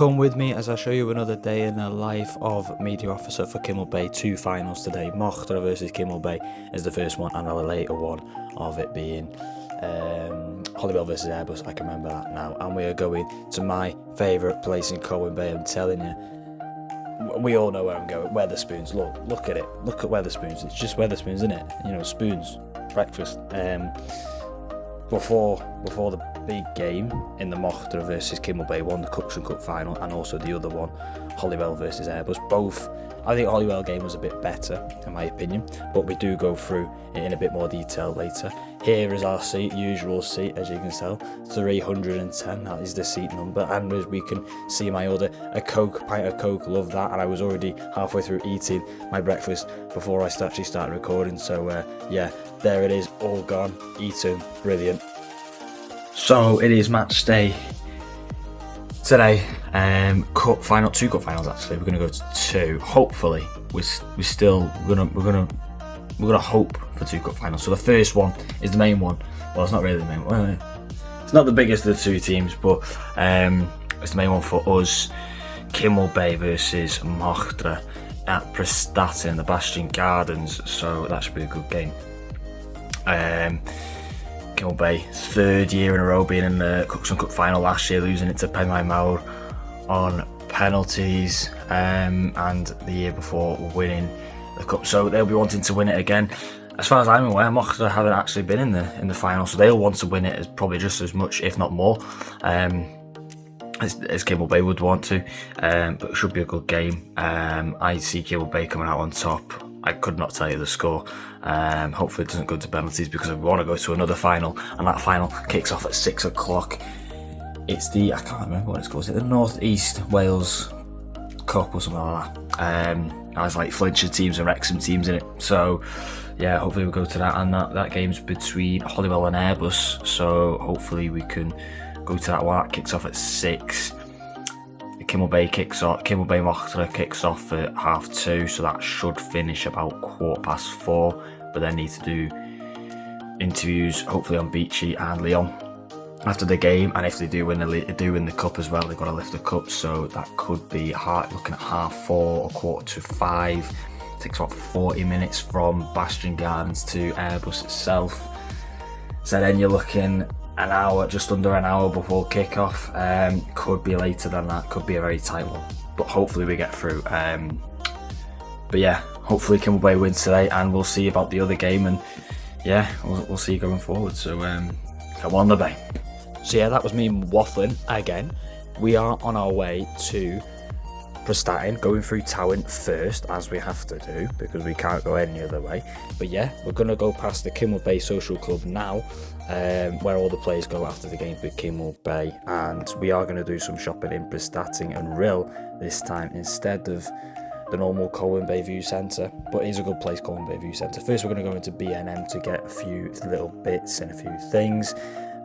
Come with me as I show you another day in the life of media officer for Kinmel Bay. 2 finals today. Mochtra versus Kinmel Bay is the first one, and a later one of it being Holywell versus Airbus. I can remember that now. And we are going to my favourite place in Colwyn Bay. I'm telling you, we all know where I'm going. Weatherspoons. Look at it. Look at Weatherspoons. It's just Weatherspoons, isn't it? You know, spoons, breakfast. Before the big game in the Mochtra versus Kinmel Bay one, the Cookson Cup final, and also the other one, Holywell versus Airbus. Both, I think Holywell game was a bit better in my opinion, but we do go through it in a bit more detail later. Here is our seat, usual seat, as you can tell, 310, that is the seat number, and as we can see my order, a Coke, pint of Coke, love that, and I was already halfway through eating my breakfast before I actually started recording, so yeah, there it is, all gone, eaten, brilliant. So it is match day today. Cup final, 2 cup finals actually. We're gonna go to 2. Hopefully, we're gonna hope for 2 cup finals. So the first one is the main one. Well, it's not really the main one. It's not the biggest of the 2 teams, but it's the main one for us. Kinmel Bay versus Mochtra at Prestatyn in the Bastion Gardens. So that should be a good game. Kinmel Bay, 3rd year in a row being in the Cookson Cup final, last year losing it to Penmaen Mawr on penalties, and the year before winning the cup, so they'll be wanting to win it again. As far as I'm aware, Mochtra haven't actually been in the final, so they'll want to win it as probably just as much, if not more, as Kinmel Bay would want to, but it should be a good game. I see Kinmel Bay coming out on top. I could not tell you the score. Hopefully it doesn't go to penalties because we want to go to another final, and that final kicks off at 6 o'clock. It's the, I can't remember what it's called, is it the North East Wales Cup or something like that? Has like Flintshire teams and Wrexham teams in it. So yeah, hopefully we'll go to that, and that game's between Holywell and Airbus. So hopefully we can go to that one. That kicks off at 6. Kinmel Bay Mochtra kicks off at 2:30, so that should finish about 4:15. But then need to do interviews, hopefully on Beachy and Leon after the game. And if they do win the cup as well, they've got to lift the cup. So that could be looking at 4:30 or 4:45. It takes about 40 minutes from Bastion Gardens to Airbus itself. So then you're looking an hour, just under an hour before kick-off. Could be later than that, could be a very tight one, but hopefully we get through. But yeah, hopefully Kinmel Bay wins today, and we'll see about the other game, and yeah, we'll see going forward. So come on the Bay. So yeah, that was me waffling again. We are on our way to Prestatyn, going through Towyn first, as we have to do because we can't go any other way. But yeah, we're going to go past the Kinmel Bay Social Club now, where all the players go after the game with Kinmel Bay, and we are going to do some shopping in Prestatyn and Rhyl this time instead of the normal Colwyn Bay View Centre, but it is a good place, Colwyn Bay View Centre. First we're going to go into B&M to get a few little bits and a few things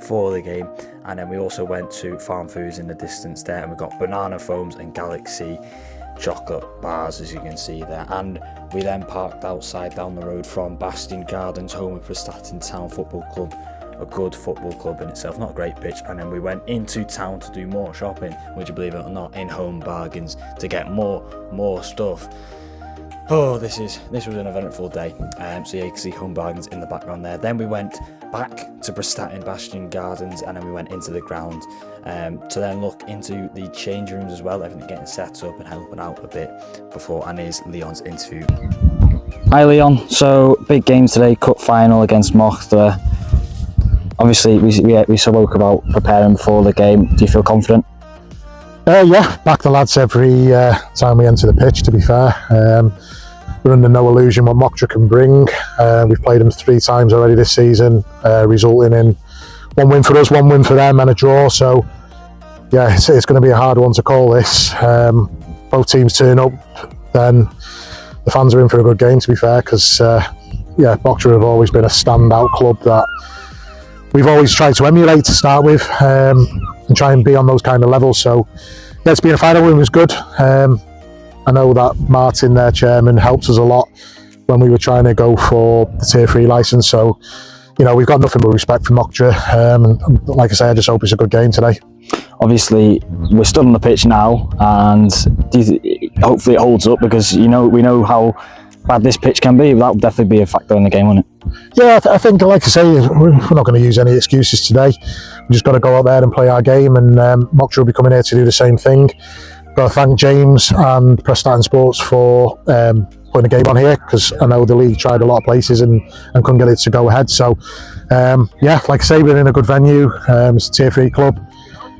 for the game, and then we also went to Farm Foods in the distance there, and we got banana foams and Galaxy chocolate bars, as you can see there. And we then parked outside down the road from Bastion Gardens, home of Prestatyn Town Football Club, a good football club in itself, not a great pitch. And then we went into town to do more shopping, would you believe it or not, in Home Bargains to get more stuff. Oh, this was an eventful day. So yeah, you can see Home Bargains in the background there. Then we went back to Prestatyn Bastion Gardens, and then we went into the ground to then look into the change rooms as well, everything getting set up and helping out a bit before, and here's Leon's interview. Hi Leon, so big game today, cup final against Mochtra. Obviously we spoke about preparing for the game. Do you feel confident? Yeah, back the lads every time we enter the pitch, to be fair. We're under no illusion what Mochtra can bring. We've played them 3 times already this season, resulting in 1 win for us, 1 win for them and a draw. So yeah, it's going to be a hard one to call this. Both teams turn up, then the fans are in for a good game, to be fair, because yeah, Mochtra have always been a standout club that we've always tried to emulate to start with, and try and be on those kind of levels. So yeah, it's been a final win, it was good. I know that Martin, their chairman, helped us a lot when we were trying to go for the Tier 3 licence. So, you know, we've got nothing but respect for Mochtra. And like I say, I just hope it's a good game today. Obviously, we're stood on the pitch now, and hopefully it holds up, because we know how bad this pitch can be. That would definitely be a factor in the game, wouldn't it? Yeah, I think, like I say, we're not going to use any excuses today. We just got to go out there and play our game, and Mocktra will be coming here to do the same thing. Got to thank James and Preston Sports for putting a game on here, because I know the league tried a lot of places and couldn't get it to go ahead. So, yeah, like I say, we're in a good venue. It's a Tier 3 club.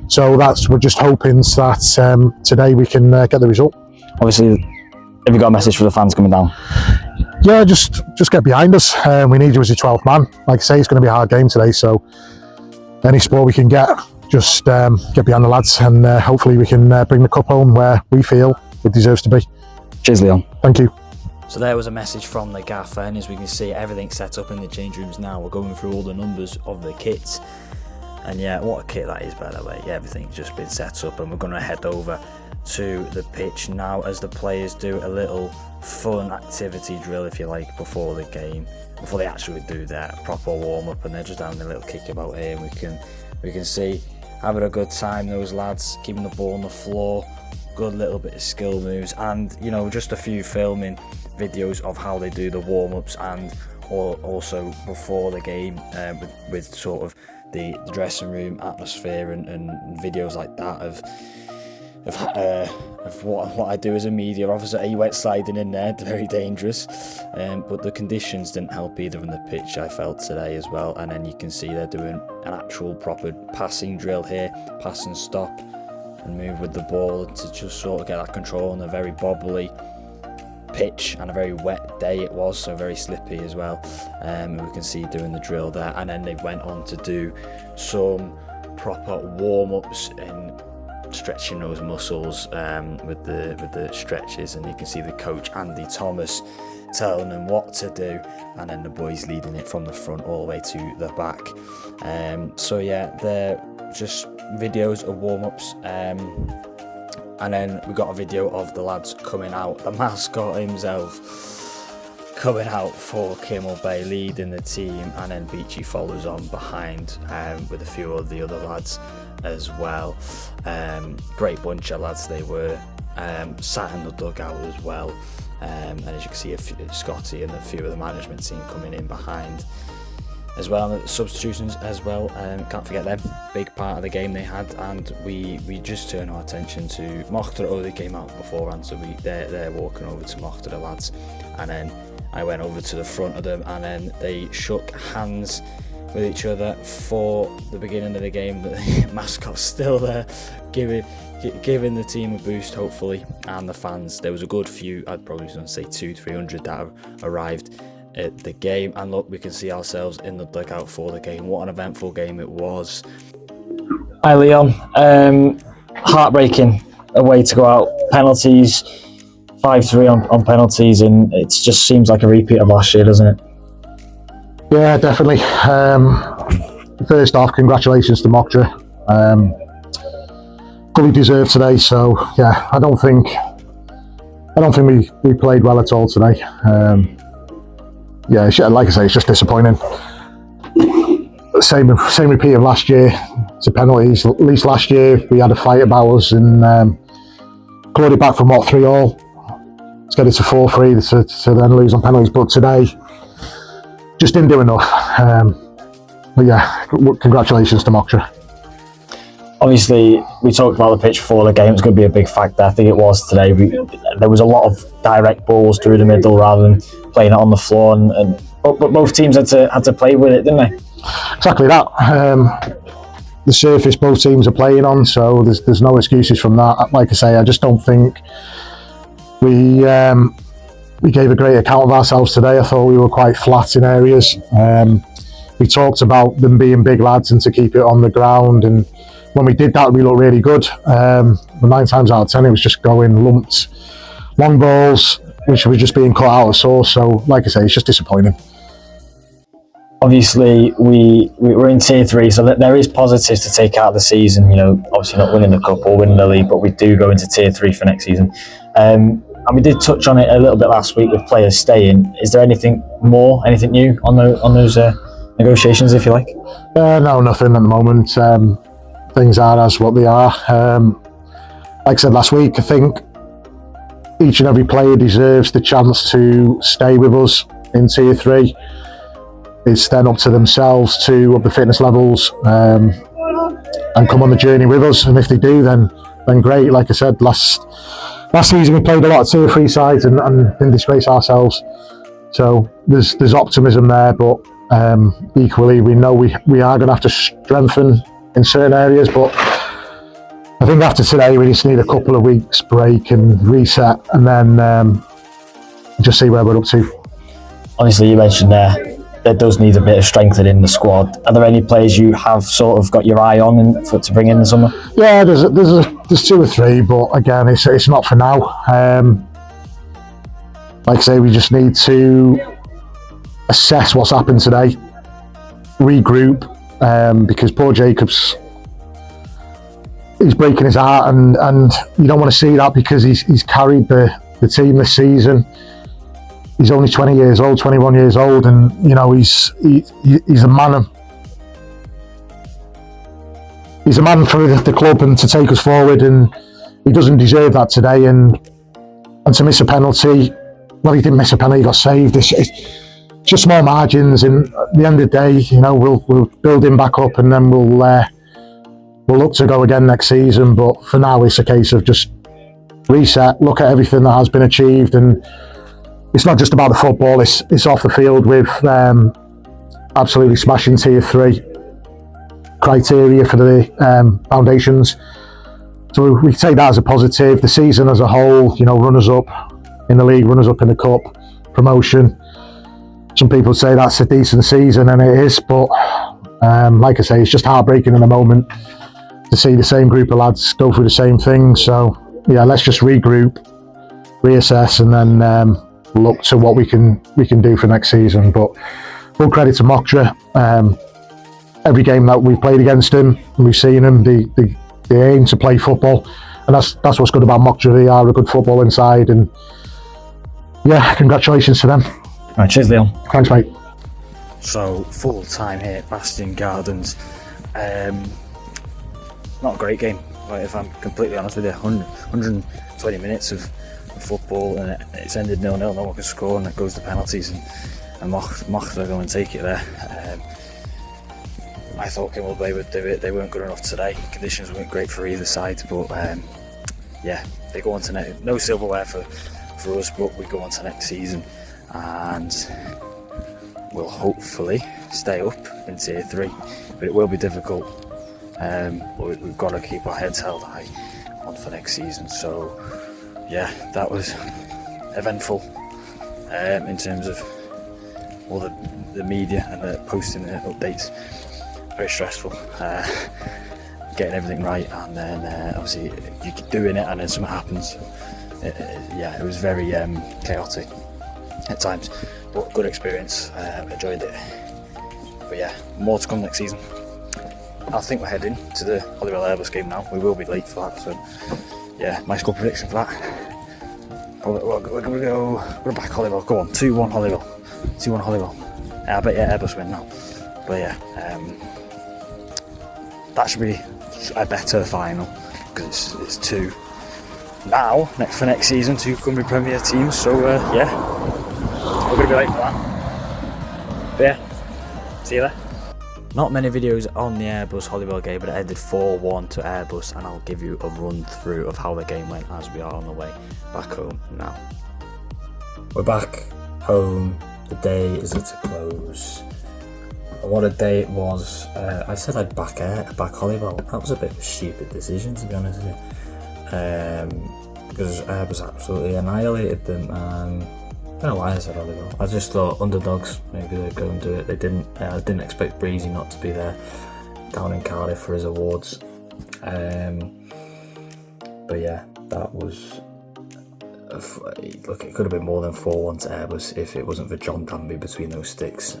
So we're just hoping that today we can get the result. Obviously, have you got a message for the fans coming down? Yeah, just get behind us. We need you as your 12th man. Like I say, it's going to be a hard game today, so any support we can get, just get behind the lads, and hopefully we can bring the cup home where we feel it deserves to be. Cheers, Leon. Thank you. So there was a message from the gaffer, and as we can see, everything's set up in the change rooms now. We're going through all the numbers of the kits, and yeah, what a kit that is, by the way. Yeah, everything's just been set up, and we're going to head over to the pitch now as the players do a little fun activity drill, if you like, before the game, before they actually do their proper warm-up, and they're just having a little kick about here, and we can see having a good time, those lads, keeping the ball on the floor, good little bit of skill moves, and just a few filming videos of how they do the warm-ups, and also before the game, with sort of the dressing room atmosphere and videos like that of what I do as a media officer. He went sliding in there, very dangerous, but the conditions didn't help either on the pitch, I felt, today as well. And then you can see they're doing an actual proper passing drill here, pass and stop and move with the ball to just sort of get that control on a very bobbly pitch, and a very wet day it was, so very slippy as well. And we can see doing the drill there, and then they went on to do some proper warm-ups and stretching those muscles with the stretches, and you can see the coach Andy Thomas telling them what to do, and then the boys leading it from the front all the way to the back. So yeah, they're just videos of warm-ups, and then we got a video of the lads coming out, the mascot himself coming out for Kinmel Bay, leading the team, and then Beachy follows on behind with a few of the other lads as well. Great bunch of lads they were, sat in the dugout as well, and as you can see, Scotty and a few of the management team coming in behind as well, and the substitutions as well. Can't forget them, big part of the game they had, and we just turn our attention to Mocktra. Oh, they came out beforehand, so they're walking over to Mocktra, the lads, and then I went over to the front of them, and then they shook hands with each other for the beginning of the game. The mascot's still there, giving the team a boost, hopefully, and the fans. There was a good few, I'd probably say 200-300 that have arrived at the game, and look, we can see ourselves in the dugout for the game. What an eventful game it was. Hi, Leon. Heartbreaking a way to go out. Penalties, 5-3 on penalties, and it just seems like a repeat of last year, doesn't it? Yeah, definitely. First off, congratulations to Mocktra. Fully deserved today. So yeah, I don't think we played well at all today. Yeah, like I say, it's just disappointing. Same repeat of last year. To penalties. At least last year we had a fight about us and clawed it back from 3-all. Let's get it to 4-3 to then lose on penalties. But today, just didn't do enough. But yeah, congratulations to Mocktra. Obviously, we talked about the pitch before the game. It's going to be a big factor. I think it was today. There was a lot of direct balls through the middle rather than playing it on the floor, but both teams had to play with it, didn't they? Exactly that. The surface both teams are playing on, so there's no excuses from that. Like I say, I just don't think we gave a great account of ourselves today. I thought we were quite flat in areas. We talked about them being big lads and to keep it on the ground, and when we did that, we looked really good. But 9 times out of 10, it was just going lumped long balls, which was just being cut out of source. So, like I say, it's just disappointing. Obviously, we're in Tier 3, so there is positives to take out of the season. Obviously not winning the cup or winning the league, but we do go into Tier 3 for next season. And we did touch on it a little bit last week with players staying. Is there anything new on those negotiations, if you like? No, nothing at the moment. things are as what they are. Like I said last week, I think each and every player deserves the chance to stay with us in Tier 3. It's then up to themselves to up the fitness levels and come on the journey with us. And if they do, then great. Like I said, last season we played a lot of Tier 3 sides and didn't disgrace ourselves. So there's optimism there, but equally we know we are going to have to strengthen in certain areas. But I think after today we just need a couple of weeks break and reset, and then just see where we're up to. Obviously, you mentioned there does need a bit of strengthening in the squad. Are there any players you have sort of got your eye on to bring in the summer? Yeah, there's 2 or 3, but again, it's not for now. Like I say, we just need to assess what's happened today, regroup, because poor Jacobs, he's breaking his heart, and you don't want to see that because he's carried the team this season. He's only 20 years old, 21 years old, and you know he's a man. He's a man for the club and to take us forward, and he doesn't deserve that today. And to miss a penalty, well, he didn't miss a penalty; he got saved. It's just small margins, and at the end of the day, you know, we'll build him back up, and then we'll look to go again next season. But for now, it's a case of just reset, look at everything that has been achieved, and it's not just about the football, it's off the field with absolutely smashing Tier 3 criteria for the foundations. So we take that as a positive. The season as a whole, you know, runners up in the league, runners up in the cup, promotion. Some people say that's a decent season, and it is, but like I say, it's just heartbreaking in the moment to see the same group of lads go through the same thing. So yeah, let's just regroup, reassess, and then look to what we can do for next season. But full credit to Moktra. Every game that we've played against him, we've seen him, they aim to play football, and that's what's good about Moktra. They are a good football inside, and yeah, congratulations to them. All right, cheers, Leon. Thanks, mate. So full time here at Bastion Gardens. Not a great game, if I'm completely honest with you. 120 minutes of football, and it's ended 0-0. No one can score, and it goes to penalties, and Moktra go and take it there. I thought Kinmel would do it. They weren't good enough today. Conditions weren't great for either side, but yeah, they go on to no silverware for us, but we go on to next season, and we'll hopefully stay up in Tier 3. But it will be difficult. But we've got to keep our heads held high on for next season. So yeah, that was eventful in terms of all the media and the posting the updates. Very stressful, getting everything right, and then obviously you keep doing it and then something happens. Yeah, it was very chaotic at times, but good experience. Enjoyed it. But yeah, more to come next season. I think we're heading to the Holywell Airbus game now. We will be late for that, so yeah, my score prediction for that. We're going to back Holywell. Go on, 2-1 Holywell. 2-1 Holywell. I bet Airbus win now. But yeah, that should be a better final because it's 2 now for next season, 2 Cumbria Premier teams. So yeah, we're going to be late for that. But yeah, see you there. Not many videos on the Airbus Holywell game, but it ended 4-1 to Airbus, and I'll give you a run through of how the game went as we are on the way back home now. We're back home, the day is at a close. And what a day it was. I said I'd back Holywell. That was a bit of a stupid decision, to be honest with you. Because Airbus absolutely annihilated them, and I don't know why I said Holywell. I just thought underdogs, maybe they'd go and do it. They didn't. I didn't expect Breezy not to be there down in Cardiff for his awards. But yeah, that was. Look, it could have been more than 4-1 to Airbus if it wasn't for John Danby between those sticks.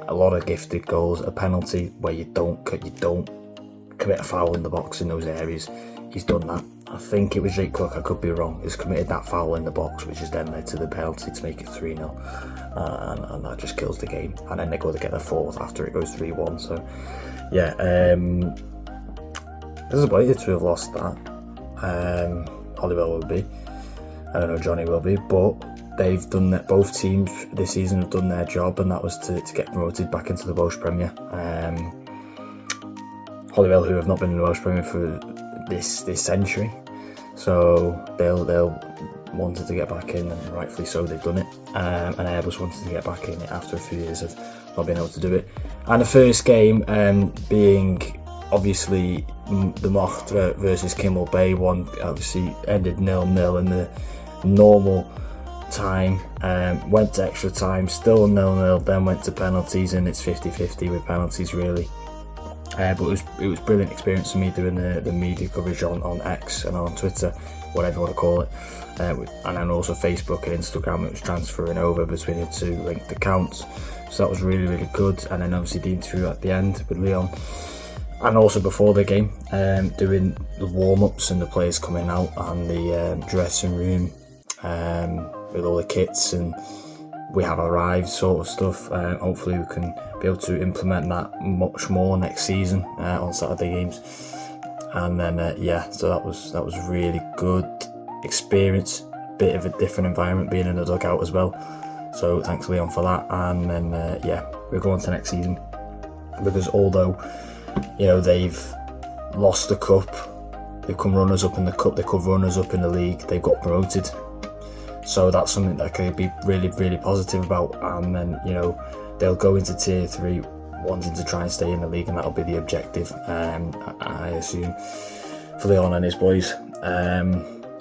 A lot of gifted goals, a penalty where you don't commit a foul in the box in those areas. He's done that. I think it was Jake Cook, I could be wrong, has committed that foul in the box, which has then led to the penalty to make it 3-0, and that just kills the game. And then they go to get the fourth after it goes 3-1. So yeah, disappointed to have lost that. Holywell will be. I don't know, Johnny will be, but they've done that. Both teams this season have done their job, and that was to get promoted back into the Welsh Premier. Holywell, who have not been in the Welsh Premier for this century, so they'll wanted to get back in, and rightfully so, they've done it. And Airbus wanted to get back in it after a few years of not being able to do it. And the first game being obviously the Mocht versus Kinmel Bay one, obviously ended 0-0 in the normal time, went to extra time, still 0-0, then went to penalties, and it's 50-50 with penalties really. But it was brilliant experience for me doing the media coverage on X and on Twitter, whatever you want to call it, and then also Facebook and Instagram. It was transferring over between the two linked accounts, so that was really, really good. And then obviously the interview at the end with Leon, and also before the game, doing the warm-ups and the players coming out, and the dressing room with all the kits, and we have arrived sort of stuff. Hopefully we can be able to implement that much more next season on Saturday games. And then so that was really good experience, a bit of a different environment being in the dugout as well, so thanks Leon for that. And then we're going to next season, because although they've lost the cup, they've come runners up in the cup, they come runners up in the league, they've got promoted, so that's something that I could be really, really positive about. And then they'll go into tier 3 wanting to try and stay in the league, and that'll be the objective, I assume, for Leon and his boys.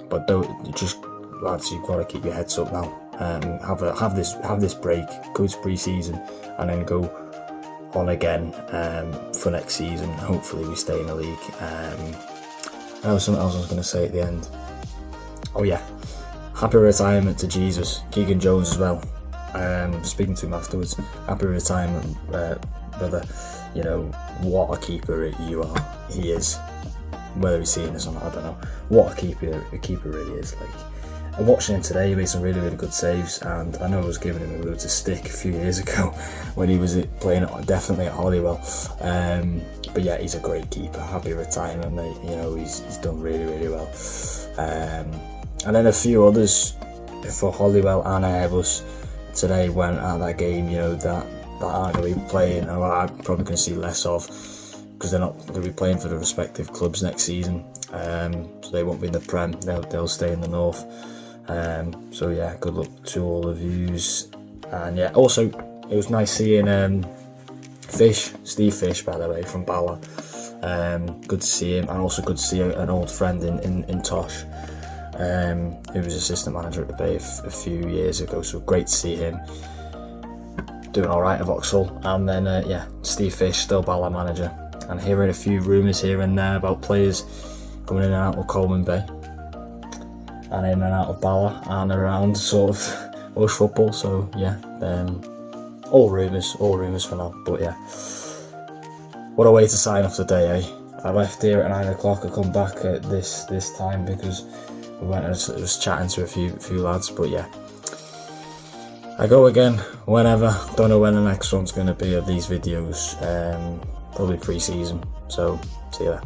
But lads, you've got to keep your heads up now. Have this break, go to pre-season, and then go on again for next season. Hopefully we stay in the league. There was something else I was going to say at the end. Oh yeah, happy retirement to Jesus, Keegan Jones as well. Speaking to him afterwards, happy retirement, brother. What a keeper you are. He is. Whether he's seeing this or not, I don't know. What a keeper really is. I'm watching him today. He made some really, really good saves, and I know I was giving him a load of stick a few years ago when he was playing definitely at Holywell. But yeah, he's a great keeper. Happy retirement, mate. He's done really, really well. And then a few others for Holywell and Airbus today went at that game, that aren't going to be playing, or I'm probably going to see less of, because they're not going to be playing for the respective clubs next season. So they won't be in the Prem, they'll stay in the North. So yeah, good luck to all of yous. And yeah, also it was nice seeing Steve Fish, by the way, from Bala. Good to see him, and also good to see an old friend in Tosh, who was assistant manager at the Bay a few years ago. So great to see him doing all right at Vauxhall. And then Steve Fish, still Bala manager, and hearing a few rumours here and there about players coming in and out of Coleman Bay and in and out of Bala and around sort of Welsh football. So yeah, all rumours for now. But yeah, what a way to sign off the day, eh? I left here at 9 o'clock. I come back at this time because we went and was chatting to a few lads. But yeah, I go again whenever. Don't know when the next one's going to be of these videos. Probably pre-season. So see you there.